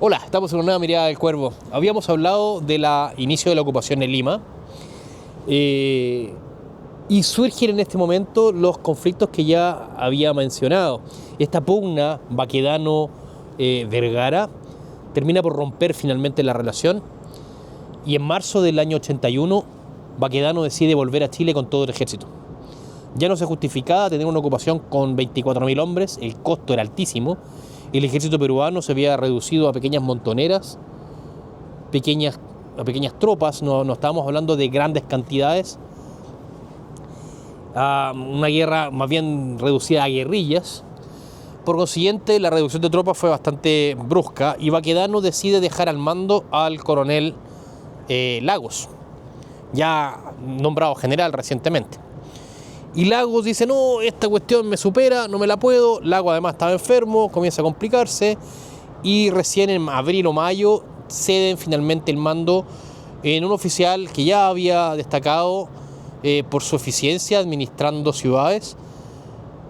Hola, estamos en una nueva mirada del Cuervo. Habíamos hablado del inicio de la ocupación en Lima y surgen en este momento los conflictos que ya había mencionado. Esta pugna Baquedano-Vergara termina por romper finalmente la relación y en marzo del año 81 Baquedano decide volver a Chile con todo el ejército. Ya no se justificaba tener una ocupación con 24.000 hombres, el costo era altísimo. El ejército peruano se había reducido a pequeñas montoneras, a pequeñas tropas, no estábamos hablando de grandes cantidades. Una guerra más bien reducida a guerrillas. Por consiguiente, la reducción de tropas fue bastante brusca y Baquedano decide dejar al mando al coronel Lagos, ya nombrado general recientemente. Y Lagos dice, no, esta cuestión me supera, no me la puedo. Lagos además estaba enfermo, comienza a complicarse y recién en abril o mayo ceden finalmente el mando en un oficial que ya había destacado por su eficiencia administrando ciudades,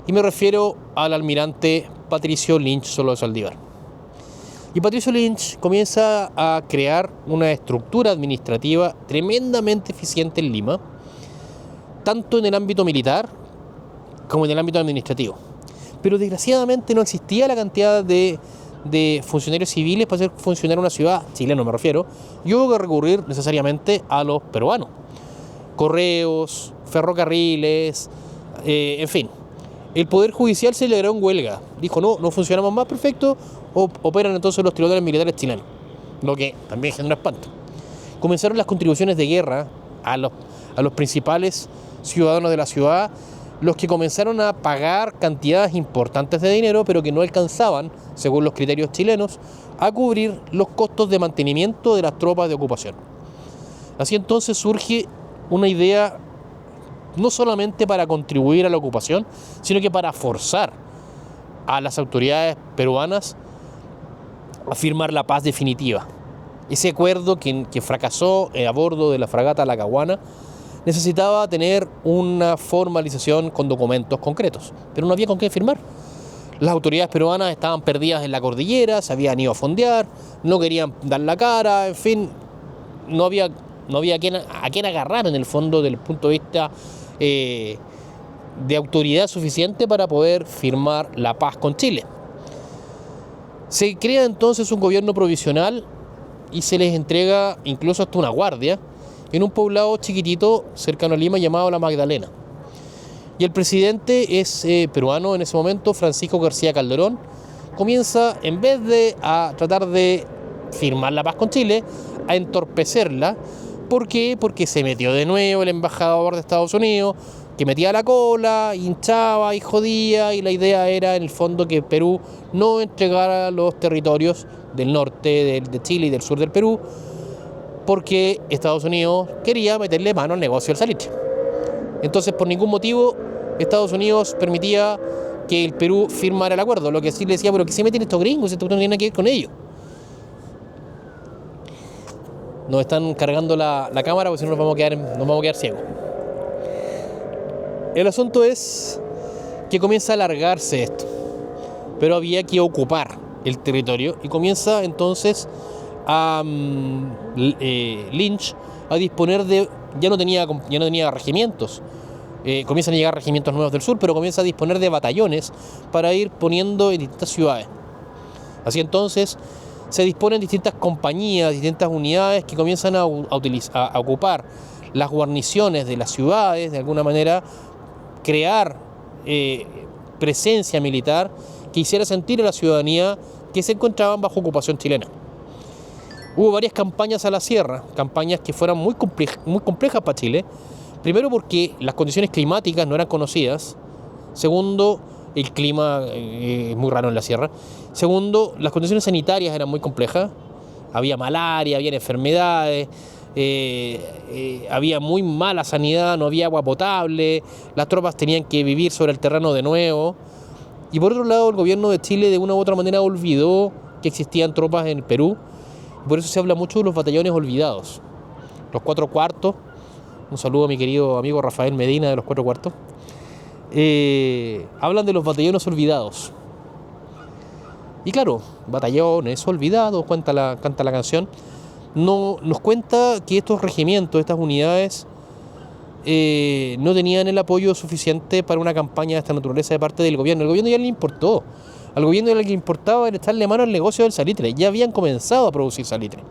y me refiero al almirante Patricio Lynch Solo de Saldívar. Y Patricio Lynch comienza a crear una estructura administrativa tremendamente eficiente en Lima, tanto en el ámbito militar como en el ámbito administrativo. Pero desgraciadamente no existía la cantidad de funcionarios civiles para hacer funcionar una ciudad, chileno me refiero, y hubo que recurrir necesariamente a los peruanos. Correos, ferrocarriles, en fin. El Poder Judicial se le agregó en huelga. Dijo, no funcionamos más, perfecto, operan entonces los tribunales militares chilenos. Lo que también generó espanto. Comenzaron las contribuciones de guerra a los principales ciudadanos de la ciudad, los que comenzaron a pagar cantidades importantes de dinero, pero que no alcanzaban, según los criterios chilenos, a cubrir los costos de mantenimiento de las tropas de ocupación. Así entonces surge una idea no solamente para contribuir a la ocupación, sino que para forzar a las autoridades peruanas a firmar la paz definitiva. Ese acuerdo que fracasó a bordo de la fragata La Caguana necesitaba tener una formalización con documentos concretos, pero no había con qué firmar. Las autoridades peruanas estaban perdidas en la cordillera, se habían ido a fondear, no querían dar la cara, en fin, no había a quién agarrar en el fondo desde el punto de vista de autoridad suficiente para poder firmar la paz con Chile. Se crea entonces un gobierno provisional y se les entrega incluso hasta una guardia en un poblado chiquitito cercano a Lima llamado La Magdalena. Y el presidente es peruano en ese momento, Francisco García Calderón. Comienza, en vez de a tratar de firmar la paz con Chile, a entorpecerla. ¿Por qué? Porque se metió de nuevo el embajador de Estados Unidos, que metía la cola, hinchaba y jodía, y la idea era en el fondo que Perú no entregara los territorios del norte de Chile y del sur del Perú, porque Estados Unidos quería meterle mano al negocio del salitre. Entonces, por ningún motivo, Estados Unidos permitía que el Perú firmara el acuerdo, lo que sí le decía, pero que se meten estos gringos, esto no tiene nada que ver con ellos. Nos están cargando la cámara porque si no nos vamos a quedar ciegos. El asunto es que comienza a alargarse esto, pero había que ocupar el territorio y comienza entonces a Lynch a disponer de, ya no tenía regimientos, comienzan a llegar regimientos nuevos del sur, pero comienza a disponer de batallones para ir poniendo en distintas ciudades. Así entonces se disponen distintas compañías, distintas unidades que comienzan a ocupar las guarniciones de las ciudades, de alguna manera crear presencia militar que hiciera sentir a la ciudadanía que se encontraban bajo ocupación chilena. Hubo varias campañas a la sierra, campañas que fueron muy complejas para Chile. Primero porque las condiciones climáticas no eran conocidas. Segundo, el clima es muy raro en la sierra. Segundo, las condiciones sanitarias eran muy complejas. Había malaria, había enfermedades, había muy mala sanidad, no había agua potable, las tropas tenían que vivir sobre el terreno de nuevo. Y por otro lado, el gobierno de Chile de una u otra manera olvidó que existían tropas en el Perú. Por eso se habla mucho de los batallones olvidados. Los 4 cuartos, un saludo a mi querido amigo Rafael Medina de los 4 cuartos, hablan de los batallones olvidados. Y claro, batallones olvidados, canta la canción, no, nos cuenta que estos regimientos, estas unidades, no tenían el apoyo suficiente para una campaña de esta naturaleza de parte del gobierno. El gobierno ya le importó. Al gobierno ya le importaba era echarle mano al negocio del salitre. Ya habían comenzado a producir salitre.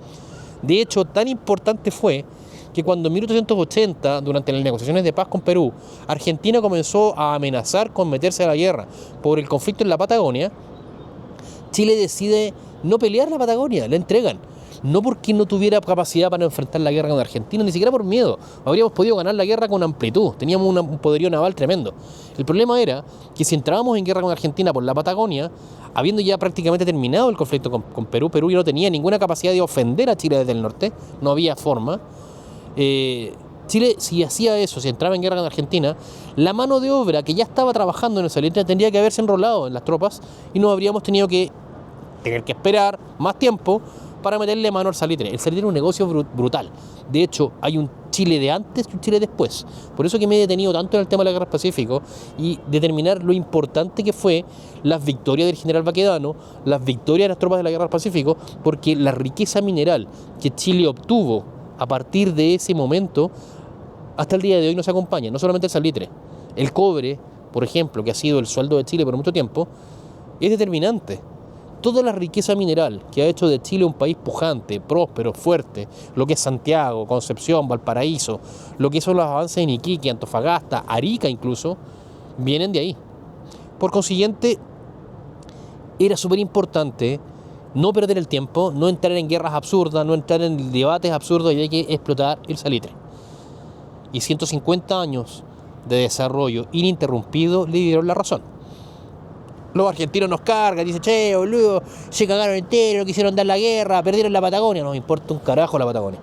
De hecho, tan importante fue que cuando en 1880, durante las negociaciones de paz con Perú, Argentina comenzó a amenazar con meterse a la guerra por el conflicto en la Patagonia, Chile decide no pelear la Patagonia, la entregan. No porque no tuviera capacidad para enfrentar la guerra con Argentina, ni siquiera por miedo. Habríamos podido ganar la guerra con amplitud, teníamos un poderío naval tremendo. El problema era que si entrábamos en guerra con Argentina por la Patagonia, habiendo ya prácticamente terminado el conflicto con Perú, Perú ya no tenía ninguna capacidad de ofender a Chile desde el norte, no había forma. Chile, si hacía eso, si entraba en guerra con Argentina, la mano de obra que ya estaba trabajando en el salitre tendría que haberse enrolado en las tropas y nos habríamos tenido que tener que esperar más tiempo para meterle mano al salitre. El salitre es un negocio brutal. De hecho, hay un Chile de antes y un Chile después. Por eso que me he detenido tanto en el tema de la guerra del Pacífico y determinar lo importante que fue las victorias del general Baquedano, las victorias de las tropas de la guerra del Pacífico, porque la riqueza mineral que Chile obtuvo a partir de ese momento, hasta el día de hoy nos acompaña. No solamente el salitre, el cobre, por ejemplo, que ha sido el sueldo de Chile por mucho tiempo, es determinante. Toda la riqueza mineral que ha hecho de Chile un país pujante, próspero, fuerte, lo que es Santiago, Concepción, Valparaíso, lo que son los avances en Iquique, Antofagasta, Arica incluso, vienen de ahí. Por consiguiente, era súper importante no perder el tiempo, no entrar en guerras absurdas, no entrar en debates absurdos y hay que explotar el salitre. Y 150 años de desarrollo ininterrumpido le dieron la razón. Los argentinos nos cargan, dicen, che, boludo, se cagaron entero, no quisieron dar la guerra, perdieron la Patagonia. Nos importa un carajo la Patagonia.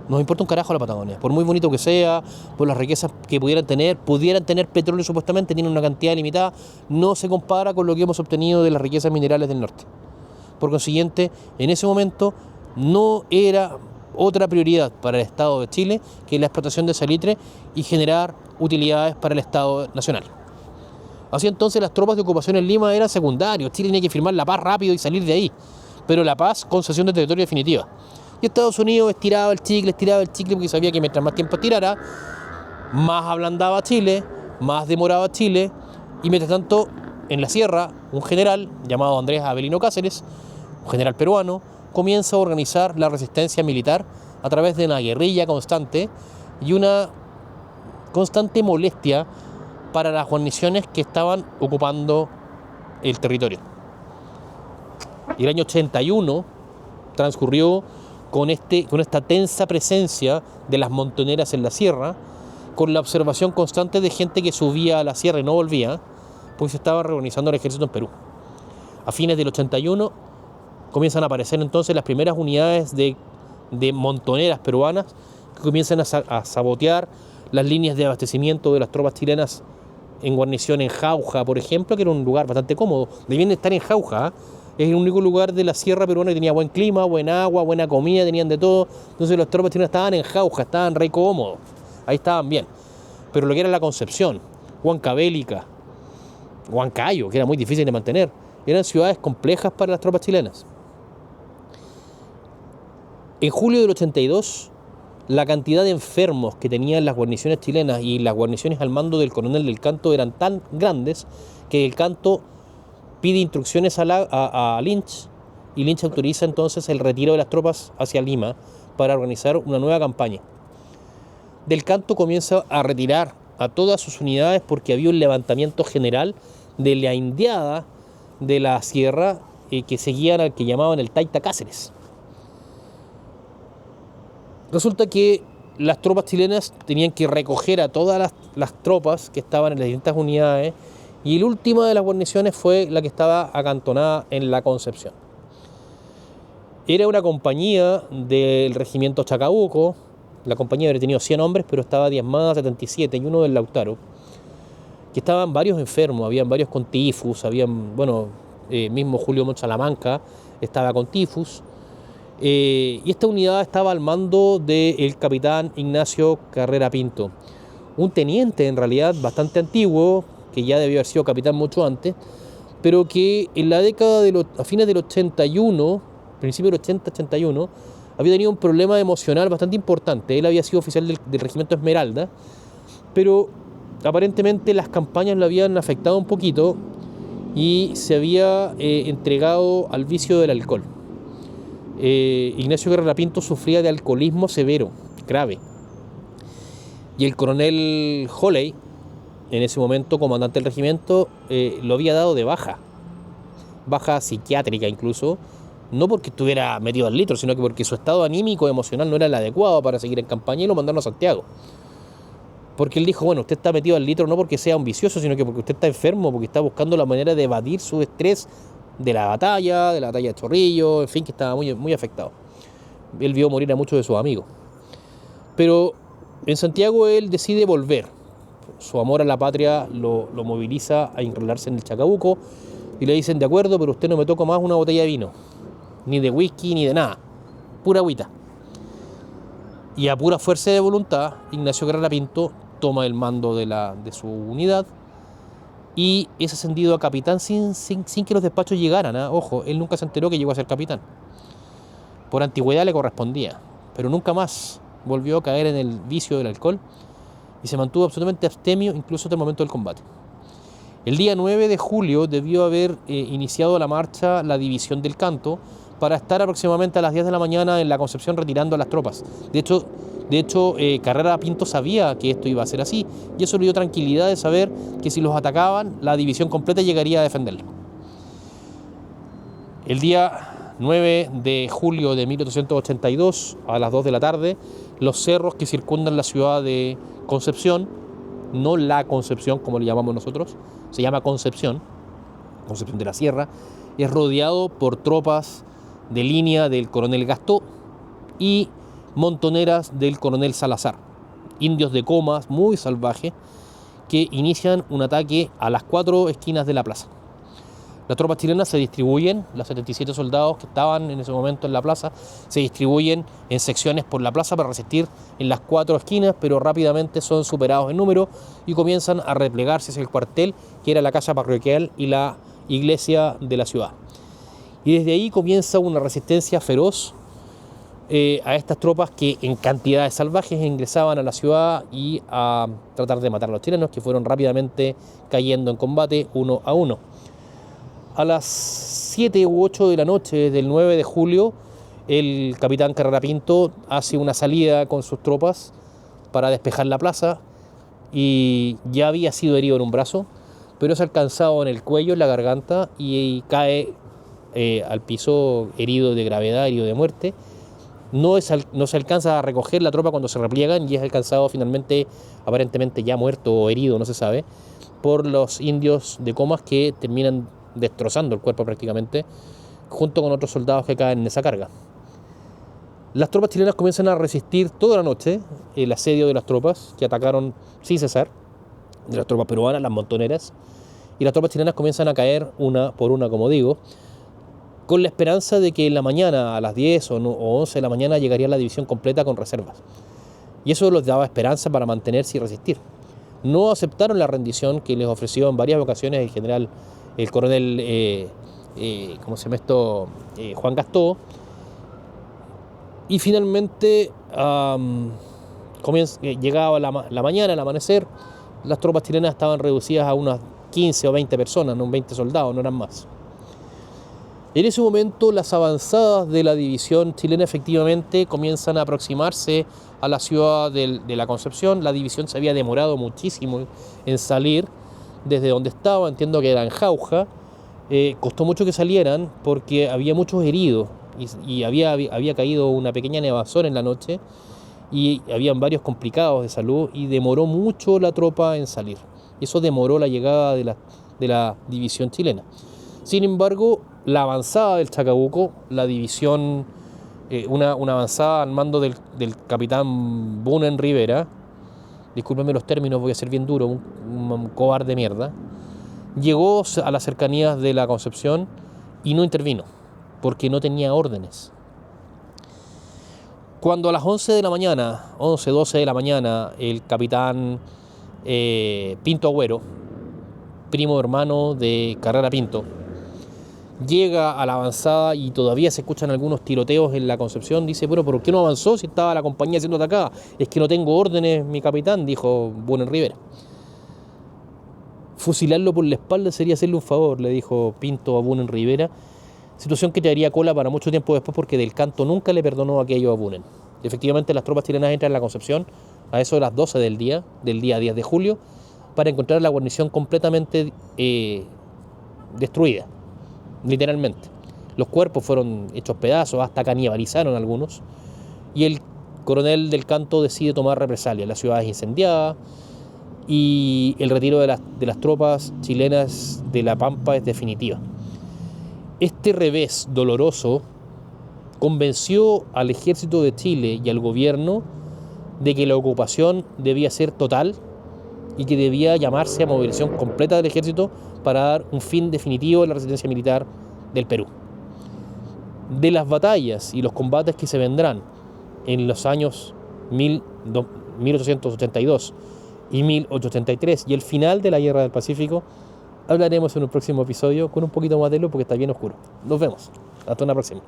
Nos importa un carajo la Patagonia. Por muy bonito que sea, por las riquezas que pudieran tener petróleo supuestamente, tienen una cantidad limitada, no se compara con lo que hemos obtenido de las riquezas minerales del norte. Por consiguiente, en ese momento no era otra prioridad para el Estado de Chile que la explotación de salitre y generar utilidades para el Estado nacional. Así entonces las tropas de ocupación en Lima eran secundarios. Chile tenía que firmar la paz rápido y salir de ahí. Pero la paz, concesión de territorio definitiva. Y Estados Unidos estiraba el chicle porque sabía que mientras más tiempo estirara, más ablandaba Chile, más demoraba Chile. Y mientras tanto, en la sierra, un general llamado Andrés Avelino Cáceres, un general peruano, comienza a organizar la resistencia militar a través de una guerrilla constante y una constante molestia para las guarniciones que estaban ocupando el territorio. Y el año 81 transcurrió con esta tensa presencia de las montoneras en la sierra, con la observación constante de gente que subía a la sierra y no volvía, pues se estaba reorganizando el ejército en Perú. A fines del 81 comienzan a aparecer entonces las primeras unidades de montoneras peruanas que comienzan a sabotear las líneas de abastecimiento de las tropas chilenas en guarnición en Jauja, por ejemplo, que era un lugar bastante cómodo. Debían estar en Jauja, es el único lugar de la sierra peruana que tenía buen clima, buen agua, buena comida, tenían de todo. Entonces las tropas chilenas estaban en Jauja, estaban re cómodos, ahí estaban bien. Pero lo que era la Concepción, Huancavelica, Huancayo, que era muy difícil de mantener, eran ciudades complejas para las tropas chilenas. En julio del 82, la cantidad de enfermos que tenían las guarniciones chilenas y las guarniciones al mando del coronel del Canto eran tan grandes que el Canto pide instrucciones a Lynch y Lynch autoriza entonces el retiro de las tropas hacia Lima para organizar una nueva campaña. Del Canto comienza a retirar a todas sus unidades porque había un levantamiento general de la indiada de la sierra que seguían al que llamaban el Taita Cáceres. Resulta que las tropas chilenas tenían que recoger a todas las tropas que estaban en las distintas unidades y la última de las guarniciones fue la que estaba acantonada en la Concepción. Era una compañía del regimiento Chacabuco, la compañía habría tenido 100 hombres, pero estaba diezmada a 77 y uno del Lautaro, que estaban varios enfermos, habían varios con tifus, mismo Julio Montt Salamanca estaba con tifus. Y esta unidad estaba al mando del capitán Ignacio Carrera Pinto, un teniente en realidad bastante antiguo, que ya debió haber sido capitán mucho antes, pero que en la década a fines del 81, principio del 80-81, había tenido un problema emocional bastante importante. Él había sido oficial del regimiento Esmeralda, pero aparentemente las campañas lo habían afectado un poquito y se había entregado al vicio del alcohol. Ignacio Guerrera Pinto sufría de alcoholismo severo, grave. Y el coronel Holley, en ese momento comandante del regimiento, lo había dado de baja psiquiátrica incluso, no porque estuviera metido al litro, sino que porque su estado anímico emocional no era el adecuado para seguir en campaña, y lo mandaron a Santiago. Porque él dijo, bueno, usted está metido al litro no porque sea un vicioso, sino que porque usted está enfermo, porque está buscando la manera de evadir su estrés de la batalla de Chorrillos, en fin, que estaba muy, muy afectado. Él vio morir a muchos de sus amigos. Pero en Santiago él decide volver. Su amor a la patria lo moviliza a enrolarse en el Chacabuco y le dicen, de acuerdo, pero usted no me toca más una botella de vino, ni de whisky, ni de nada, pura agüita. Y a pura fuerza de voluntad, Ignacio Guerrera Pinto toma el mando de su unidad y es ascendido a capitán sin que los despachos llegaran. Ojo, él nunca se enteró que llegó a ser capitán. Por antigüedad le correspondía, pero nunca más volvió a caer en el vicio del alcohol y se mantuvo absolutamente abstemio incluso hasta el momento del combate. El día 9 de julio debió haber iniciado la marcha la división del Canto para estar aproximadamente a las 10 de la mañana en la Concepción retirando a las tropas. De hecho, Guerrera Pinto sabía que esto iba a ser así y eso le dio tranquilidad de saber que si los atacaban, la división completa llegaría a defenderlo. El día 9 de julio de 1882, a las 2 de la tarde, los cerros que circundan la ciudad de Concepción, no La Concepción como le llamamos nosotros, se llama Concepción de la Sierra, es rodeado por tropas de línea del coronel Gastó y montoneras del coronel Salazar, indios de Comas muy salvajes que inician un ataque a las 4 esquinas de la plaza. Las tropas chilenas se distribuyen, los 77 soldados que estaban en ese momento en la plaza, se distribuyen en secciones por la plaza para resistir en las 4 esquinas, pero rápidamente son superados en número y comienzan a replegarse hacia el cuartel, que era la casa parroquial y la iglesia de la ciudad. Y desde ahí comienza una resistencia feroz a estas tropas que en cantidades salvajes ingresaban a la ciudad y a tratar de matar a los chilenos, que fueron rápidamente cayendo en combate uno a uno. A las 7 u 8 de la noche del 9 de julio, el capitán Guerrera Pinto hace una salida con sus tropas para despejar la plaza y ya había sido herido en un brazo, pero es alcanzado en el cuello, en la garganta y cae al piso herido de gravedad, herido de muerte. No se alcanza a recoger la tropa cuando se repliegan y es alcanzado finalmente, aparentemente ya muerto o herido, no se sabe, por los indios de Comas que terminan destrozando el cuerpo prácticamente, junto con otros soldados que caen en esa carga. Las tropas chilenas comienzan a resistir toda la noche el asedio de las tropas que atacaron sin cesar, de las tropas peruanas, las montoneras, y las tropas chilenas comienzan a caer una por una, como digo, con la esperanza de que en la mañana, a las 10 o 11 de la mañana, llegaría la división completa con reservas. Y eso les daba esperanza para mantenerse y resistir. No aceptaron la rendición que les ofreció en varias ocasiones el coronel Juan Gastó, y finalmente llegaba la mañana, el amanecer, las tropas chilenas estaban reducidas a unas 15 o 20 personas, no 20 soldados, no eran más. En ese momento las avanzadas de la división chilena efectivamente comienzan a aproximarse a la ciudad de la Concepción. La división se había demorado muchísimo en salir desde donde estaba, entiendo que era en Jauja. Costó mucho que salieran porque había muchos heridos y había caído una pequeña nevazón en la noche y habían varios complicados de salud y demoró mucho la tropa en salir. Eso demoró la llegada de la división chilena. Sin embargo, la avanzada del Chacabuco, la división, una avanzada al mando del capitán Bunen Rivera, discúlpenme los términos, voy a ser bien duro, un cobarde de mierda, llegó a las cercanías de la Concepción y no intervino, porque no tenía órdenes. Cuando a las 11 de la mañana, 12 de la mañana, el capitán Pinto Agüero primo hermano de Carrera Pinto, llega a la avanzada y todavía se escuchan algunos tiroteos en la Concepción. Dice, bueno, ¿por qué no avanzó si estaba la compañía siendo atacada? Es que no tengo órdenes, mi capitán, dijo Bunner Rivera. Fusilarlo por la espalda sería hacerle un favor, le dijo Pinto a Bunner Rivera. Situación que te haría cola para mucho tiempo después, porque Del Canto nunca le perdonó aquello a Bunner. Efectivamente, las tropas chilenas entran en la Concepción a eso de las 12 del día 10 de julio, para encontrar la guarnición completamente destruida, literalmente. Los cuerpos fueron hechos pedazos, hasta canibalizaron algunos, y el coronel Del Canto decide tomar represalias. La ciudad es incendiada y el retiro de las tropas chilenas de la Pampa es definitiva. Este revés doloroso convenció al ejército de Chile y al gobierno de que la ocupación debía ser total y que debía llamarse a movilización completa del ejército para dar un fin definitivo a la resistencia militar del Perú. De las batallas y los combates que se vendrán en los años 1882 y 1883 y el final de la Guerra del Pacífico, hablaremos en un próximo episodio con un poquito más de luz porque está bien oscuro. Nos vemos. Hasta una próxima.